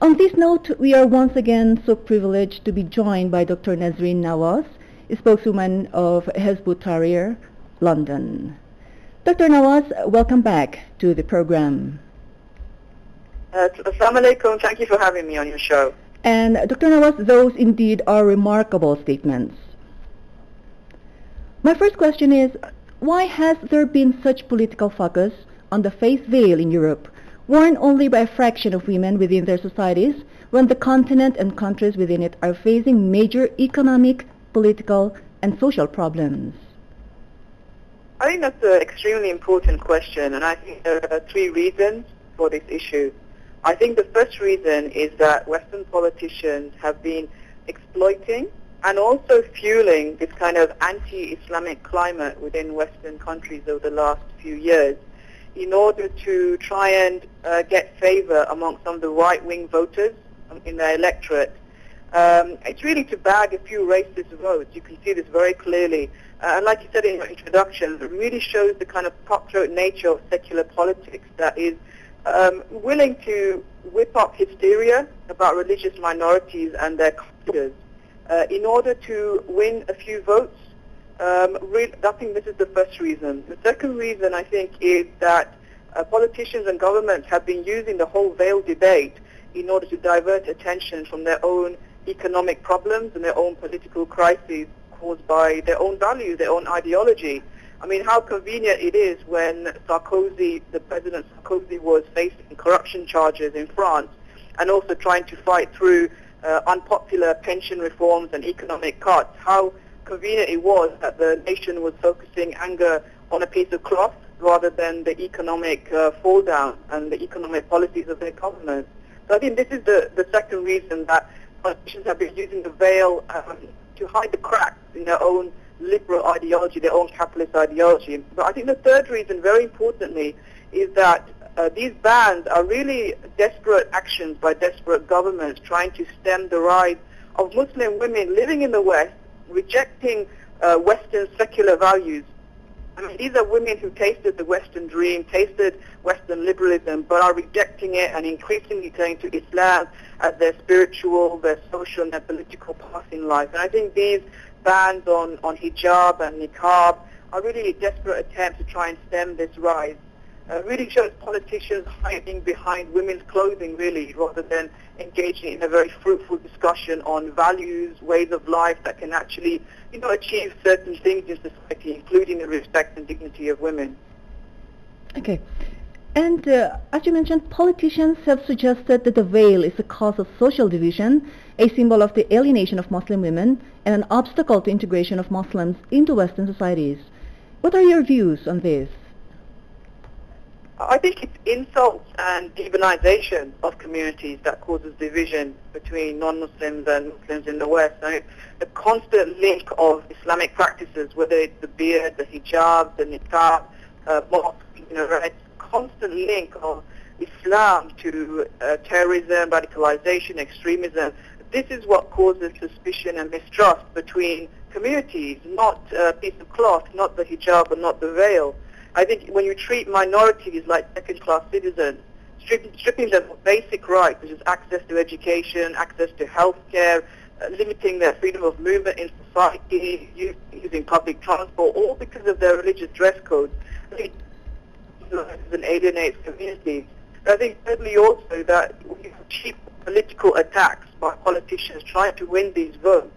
On this note, we are once again so privileged to be joined by Dr. Nazreen Nawaz, spokeswoman of Hezbollah Tahrir, London. Dr. Nawaz, welcome back to the program. Assalamu alaikum. Thank you for having me on your show. And Dr. Nawaz, those indeed are remarkable statements. My first question is, why has there been such political focus on the face veil in Europe, worn only by a fraction of women within their societies, when the continent and countries within it are facing major economic, political, and social problems? I think that's an extremely important question, and I think there are three reasons for this issue. I think the first reason is that Western politicians have been exploiting and also fueling this kind of anti-Islamic climate within Western countries over the last few years in order to try and get favor among some of the right-wing voters in their electorate. It's really to bag a few racist votes. You can see this very clearly. And like you said in your introduction, it really shows the kind of cutthroat nature of secular politics that is willing to whip up hysteria about religious minorities and their cultures in order to win a few votes. I think this is the first reason. The second reason, I think, is that politicians and governments have been using the whole veil debate in order to divert attention from their own economic problems and their own political crises caused by their own values, their own ideology. I mean, how convenient it is when Sarkozy, the President Sarkozy, was facing corruption charges in France and also trying to fight through unpopular pension reforms and economic cuts. How convenient it was that the nation was focusing anger on a piece of cloth rather than the economic fall down and the economic policies of their government. So I think this is the second reason that politicians have been using the veil to hide the cracks in their own liberal ideology, their own capitalist ideology. But I think the third reason, very importantly, is that these bans are really desperate actions by desperate governments trying to stem the rise of Muslim women living in the West, rejecting Western secular values. I mean, these are women who tasted the Western dream, tasted Western liberalism, but are rejecting it and increasingly turning to Islam as their spiritual, their social, and their political path in life. And I think these bans on hijab and niqab are really desperate attempts to try and stem this rise. Really shows politicians hiding behind women's clothing, really, rather than engaging in a very fruitful discussion on values, ways of life that can actually, achieve certain things in society, including the respect and dignity of women. Okay. And as you mentioned, politicians have suggested that the veil is a cause of social division, a symbol of the alienation of Muslim women, and an obstacle to integration of Muslims into Western societies. What are your views on this? I think it's insults and demonization of communities that causes division between non-Muslims and Muslims in the West. I mean, the constant link of Islamic practices, whether it's the beard, the hijab, the niqab, mosque, constant link of Islam to terrorism, radicalization, extremism. This is what causes suspicion and mistrust between communities, not a piece of cloth, not the hijab, or not the veil. I think when you treat minorities like second-class citizens, stripping them of basic rights, such as access to education, access to health care, limiting their freedom of movement in society, using public transport, all because of their religious dress codes, I think and alienates communities. I think thirdly also that we have cheap political attacks by politicians trying to win these votes.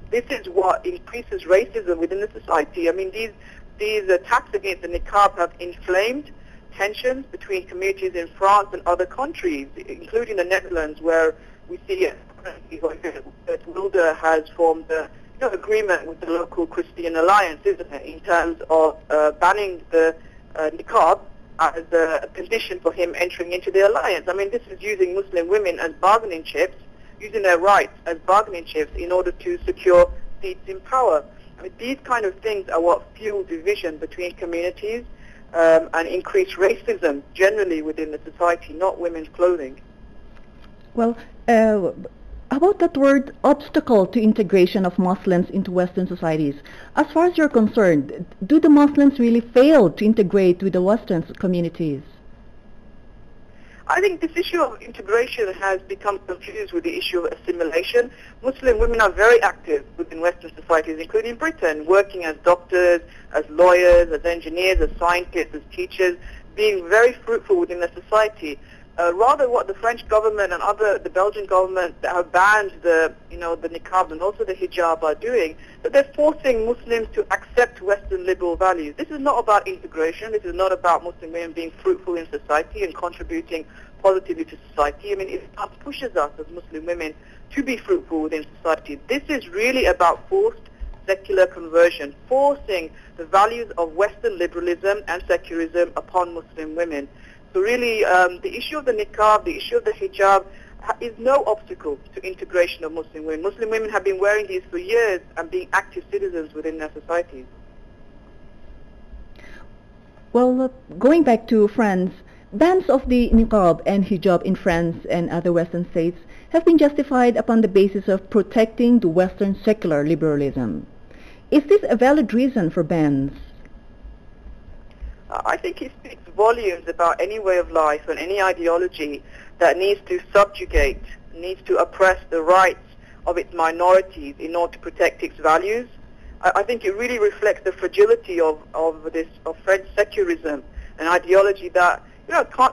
This is what increases racism within the society. I mean, these attacks against the niqab have inflamed tensions between communities in France and other countries, including the Netherlands, where we see that Wilder has formed an agreement with the local Christian Alliance, isn't it, in terms of banning the niqab as a condition for him entering into the alliance. I mean, this is using Muslim women as bargaining chips, using their rights as bargaining chips in order to secure seats in power. I mean, these kind of things are what fuel division between communities and increase racism generally within the society, not women's clothing. Well, about that word obstacle to integration of Muslims into Western societies, as far as you're concerned, do the Muslims really fail to integrate with the Western communities? I think this issue of integration has become confused with the issue of assimilation. Muslim women are very active within Western societies, including Britain, working as doctors, as lawyers, as engineers, as scientists, as teachers, being very fruitful within the society. Rather, what the French government and the Belgian government that have banned the niqab and also the hijab are doing, that they're forcing Muslims to accept Western liberal values. This is not about integration. This is not about Muslim women being fruitful in society and contributing positively to society. I mean, it pushes us as Muslim women to be fruitful within society. This is really about forced secular conversion, forcing the values of Western liberalism and secularism upon Muslim women. So really, the issue of the niqab, the issue of the hijab is no obstacle to integration of Muslim women. Muslim women have been wearing these for years and being active citizens within their societies. Well, going back to France, bans of the niqab and hijab in France and other Western states have been justified upon the basis of protecting the Western secular liberalism. Is this a valid reason for bans? I think it speaks volumes about any way of life and any ideology that needs to subjugate, needs to oppress the rights of its minorities in order to protect its values. I think it really reflects the fragility of French secularism, an ideology that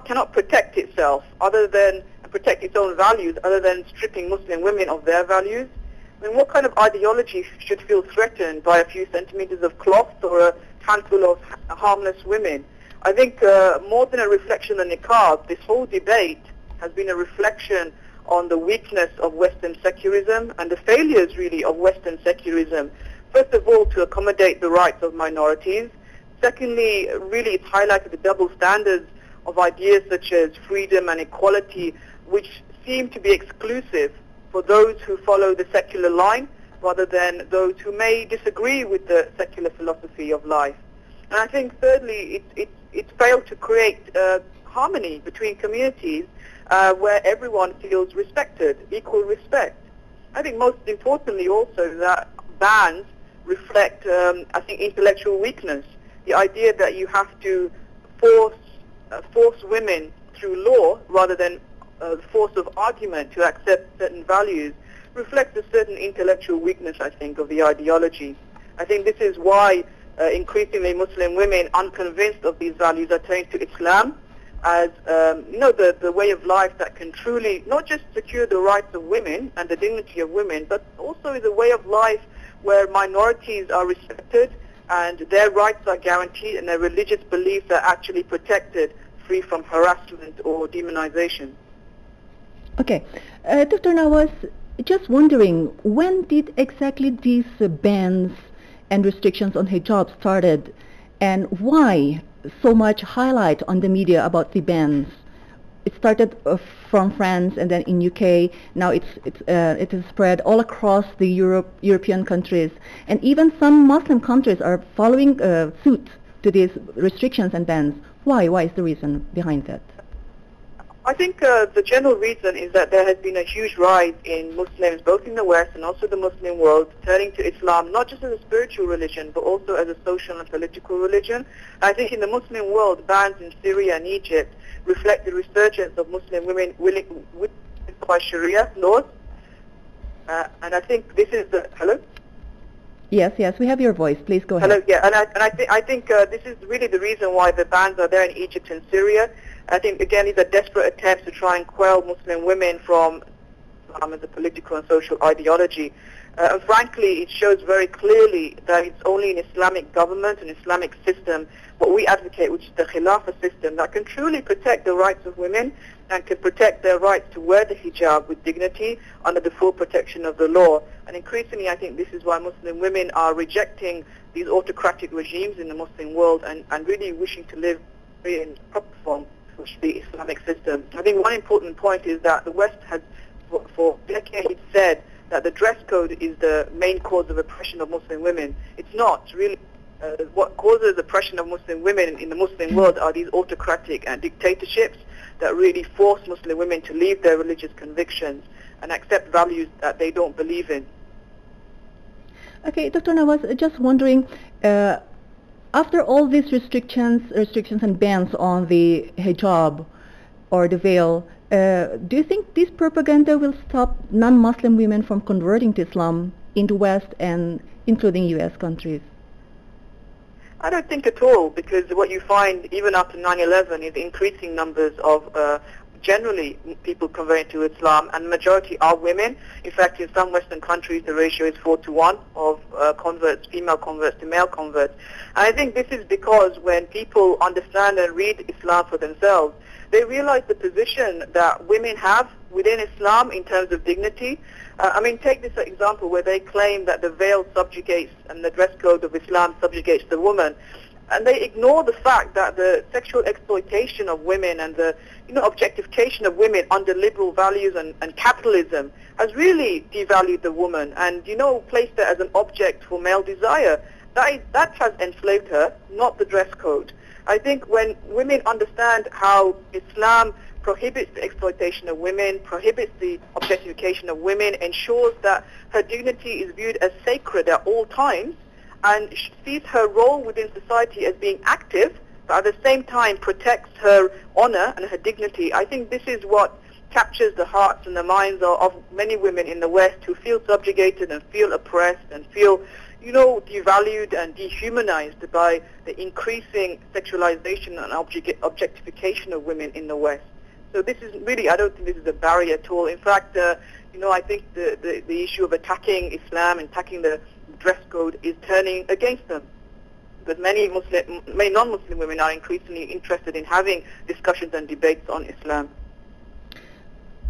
cannot protect itself other than protect its own values other than stripping Muslim women of their values. I mean, what kind of ideology should feel threatened by a few centimeters of cloth or a handful of harmless women? I think more than a reflection on niqab, this whole debate has been a reflection on the weakness of Western secularism and the failures really of Western secularism. First of all, to accommodate the rights of minorities. Secondly, really it's highlighted the double standards of ideas such as freedom and equality, which seem to be exclusive for those who follow the secular line rather than those who may disagree with the secular philosophy of life. And I think thirdly, it's failed to create harmony between communities where everyone feels respected, equal respect. I think most importantly also that bans reflect, I think, intellectual weakness. The idea that you have to force women through law rather than the force of argument to accept certain values reflects a certain intellectual weakness, I think, of the ideology. I think this is why increasingly Muslim women, unconvinced of these values, are turning to Islam as the way of life that can truly not just secure the rights of women and the dignity of women, but also is a way of life where minorities are respected and their rights are guaranteed and their religious beliefs are actually protected, free from harassment or demonization. Okay. Dr. Nawaz, just wondering, when did exactly these bans and restrictions on hijab started, and why so much highlight on the media about the bans? It started from France and then in UK. Now it is spread all across the European countries, and even some Muslim countries are following suit to these restrictions and bans. Why? Why is the reason behind that? I think the general reason is that there has been a huge rise in Muslims, both in the West and also the Muslim world, turning to Islam, not just as a spiritual religion, but also as a social and political religion. I think in the Muslim world, bans in Syria and Egypt reflect the resurgence of Muslim women willing by Sharia laws. And I think this is the... Hello? Yes, we have your voice. Please go ahead. Hello, yeah, and I think this is really the reason why the bans are there in Egypt and Syria. I think, again, these are desperate attempts to try and quell Muslim women from Islam as a political and social ideology. And frankly, it shows very clearly that it's only an Islamic government, an Islamic system, what we advocate, which is the Khilafah system, that can truly protect the rights of women and can protect their rights to wear the hijab with dignity under the full protection of the law. And increasingly, I think this is why Muslim women are rejecting these autocratic regimes in the Muslim world and really wishing to live in proper form, which is the Islamic system. I think one important point is that the West has, for decades, said that the dress code is the main cause of oppression of Muslim women. It's not really. What causes oppression of Muslim women in the Muslim world are these autocratic and dictatorships that really force Muslim women to leave their religious convictions and accept values that they don't believe in. Okay, Dr. Nawaz, just wondering, after all these restrictions and bans on the hijab, or the veil. Do you think this propaganda will stop non-Muslim women from converting to Islam in the West and including U.S. countries? I don't think at all, because what you find even after 9/11 is increasing numbers of generally people converting to Islam, and the majority are women. In fact, in some Western countries, the ratio is 4-1 of converts, female converts to male converts. And I think this is because when people understand and read Islam for themselves, they realize the position that women have within Islam in terms of dignity. I mean, take this example where they claim that the veil subjugates and the dress code of Islam subjugates the woman. And they ignore the fact that the sexual exploitation of women and the objectification of women under liberal values and capitalism has really devalued the woman and placed her as an object for male desire. That has enslaved her, not the dress code. I think when women understand how Islam prohibits the exploitation of women, prohibits the objectification of women, ensures that her dignity is viewed as sacred at all times, and sees her role within society as being active, but at the same time protects her honor and her dignity. I think this is what captures the hearts and the minds of many women in the West who feel subjugated and feel oppressed and feel, devalued and dehumanized by the increasing sexualization and objectification of women in the West. So this is really, I don't think this is a barrier at all. In fact, I think the issue of attacking Islam and attacking the dress code is turning against them, because many non-Muslim women are increasingly interested in having discussions and debates on Islam.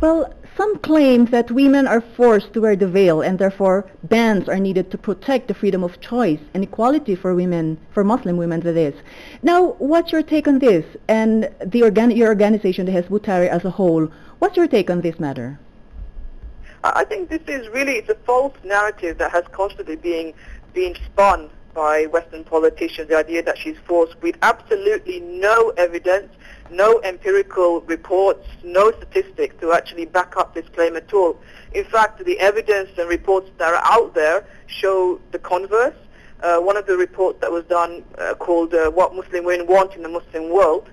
Well, some claim that women are forced to wear the veil and therefore bans are needed to protect the freedom of choice and equality for women, for Muslim women that is. Now, what's your take on this, and your organization, the Hizb ut-Tahrir as a whole, what's your take on this matter? I think this is really, it's a false narrative that has constantly being spun by Western politicians, the idea that she's forced, with absolutely no evidence, no empirical reports, no statistics to actually back up this claim at all. In fact, the evidence and reports that are out there show the converse. One of the reports that was done called What Muslim Women Want in the Muslim World,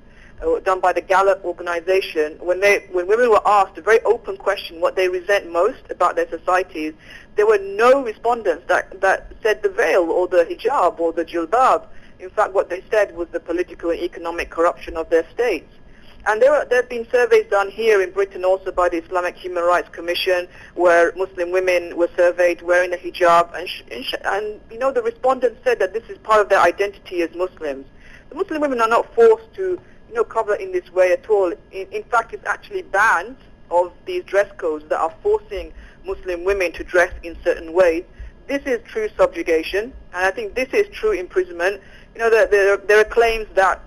done by the Gallup organization, when women were asked a very open question what they resent most about their societies, there were no respondents that said the veil or the hijab or the jilbab. In fact, what they said was the political and economic corruption of their states. And there have been surveys done here in Britain also by the Islamic Human Rights Commission, where Muslim women were surveyed wearing a hijab, and the respondents said that this is part of their identity as Muslims. The Muslim women are not forced to cover in this way at all. In fact, it's actually bans of these dress codes that are forcing Muslim women to dress in certain ways. This is true subjugation, and I think this is true imprisonment. There are claims that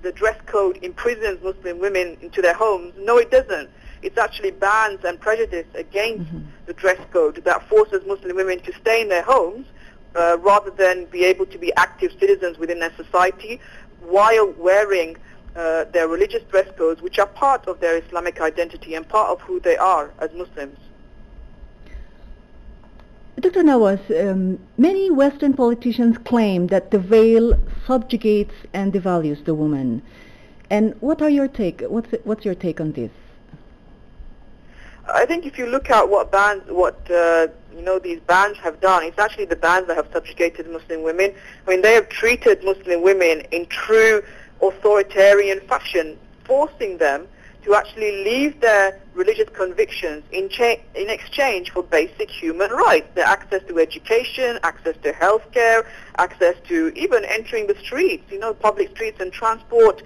the dress code imprisons Muslim women into their homes. No, it doesn't. It's actually bans and prejudice against the dress code that forces Muslim women to stay in their homes rather than be able to be active citizens within their society while wearing their religious dress codes, which are part of their Islamic identity and part of who they are as Muslims. Dr. Nawaz, many Western politicians claim that the veil subjugates and devalues the woman. And what's your take on this? I think if you look at what these bans have done, it's actually the bans that have subjugated Muslim women. I mean, they have treated Muslim women in true authoritarian fashion, forcing them to actually leave their religious convictions in exchange for basic human rights, their access to education, access to healthcare, access to even entering the streets, public streets and transport,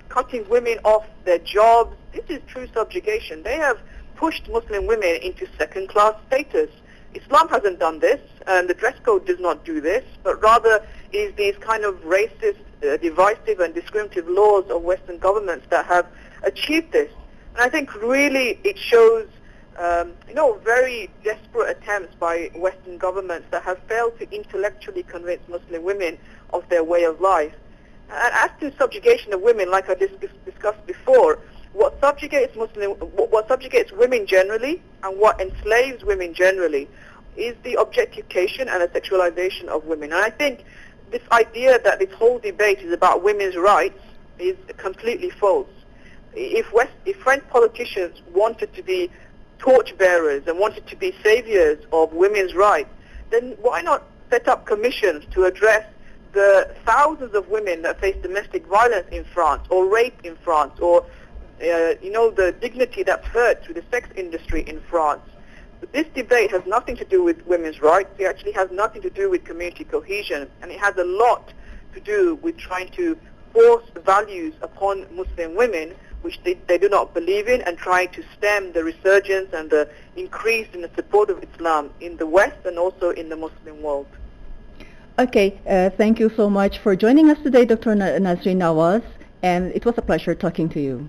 cutting women off their jobs. This is true subjugation. They have pushed Muslim women into second-class status. Islam hasn't done this, and the dress code does not do this, but rather is these kind of racist, divisive and discriminative laws of Western governments that have achieved this. And I think really it shows very desperate attempts by Western governments that have failed to intellectually convince Muslim women of their way of life. And as to subjugation of women, like I discussed before, what subjugates women generally and what enslaves women generally is the objectification and the sexualization of women. And I think this idea that this whole debate is about women's rights is completely false. if French politicians wanted to be torchbearers and wanted to be saviors of women's rights, then why not set up commissions to address the thousands of women that face domestic violence in France, or rape in France, or the dignity that's hurt through the sex industry in France. But this debate has nothing to do with women's rights. It actually has nothing to do with community cohesion, and it has a lot to do with trying to force values upon Muslim women which they do not believe in, and trying to stem the resurgence and the increase in the support of Islam in the West and also in the Muslim world. Okay, thank you so much for joining us today, Dr. Nazreen Nawaz, and it was a pleasure talking to you.